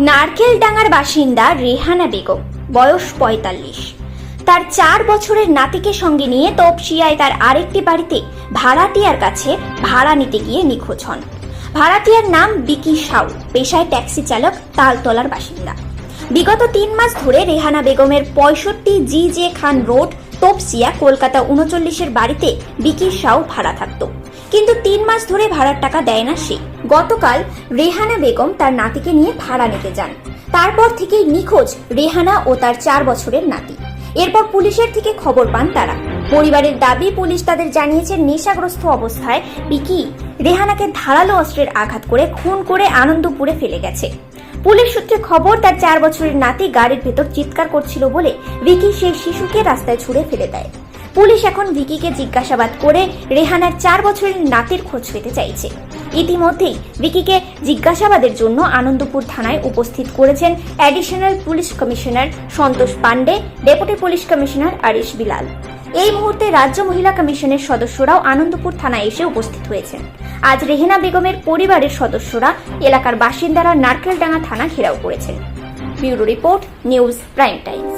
নারকেলডাঙ্গার বাসিন্দা রেহানা বেগম, বয়স ৪৫। তার ৪ বছরের নাতিকে সঙ্গে নিয়ে তপসিয়ায় তার আরেকটি বাড়িতে ভাড়াটিয়ার কাছে ভাড়া নিতে গিয়ে নিখোঁজ হন। ভাড়াটিয়ার নাম বিকি সাউ, পেশায় ট্যাক্সি চালক, তালতলার বাসিন্দা। বিগত ৩ মাস ধরে রেহানা বেগমের ৬৫ জি.জে. খান রোড, তপসিয়া, কলকাতা ৩৯-এর বাড়িতে বিকি সাউ ভাড়া থাকত, কিন্তু ৩ মাস ধরে ভাড়ার টাকা দেয় না সে। গতকাল রেহানা বেগম তার নাতিকে নিয়ে ভাড়া নিতে যান। তারপর থেকেই নিখোঁজ রেহানা ও তার ৪ বছরের নাতি। এরপর পুলিশের থেকে খবর পান তারা। পরিবারের দাবি, পুলিশ তাদের জানিয়েছে নেশাগ্রস্ত অবস্থায় বিকি রেহানাকে ধারালো অস্ত্রের আঘাত করে খুন করে আনন্দপুরে ফেলে গেছে। পুলিশ সূত্রে খবর, তার ৪ বছরের নাতি গাড়ির ভেতর চিৎকার করছিল বলে বিকি সেই শিশুকে রাস্তায় ছুঁড়ে ফেলে দেয়। পুলিশ এখন ভিকিকে জিজ্ঞাসাবাদ করে রেহানার ৪ বছরের নাতির খোঁজ পেতে চাইছে। ইতিমধ্যেই ভিকিকে জিজ্ঞাসাবাদের জন্য আনন্দপুর থানায় উপস্থিত করেছেন additional police commissioner Santosh Pandey, deputy police commissioner Arish Bilal. এই মুহূর্তে রাজ্য মহিলা কমিশনের সদস্যরাও আনন্দপুর থানায় এসে উপস্থিত হয়েছেন। আজ রেহানা বেগমের পরিবারের সদস্যরা, এলাকার বাসিন্দারা নারকেলডাঙ্গা থানা ঘেরাও করেছেন। Bureau report, news prime Times.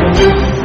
Thank you.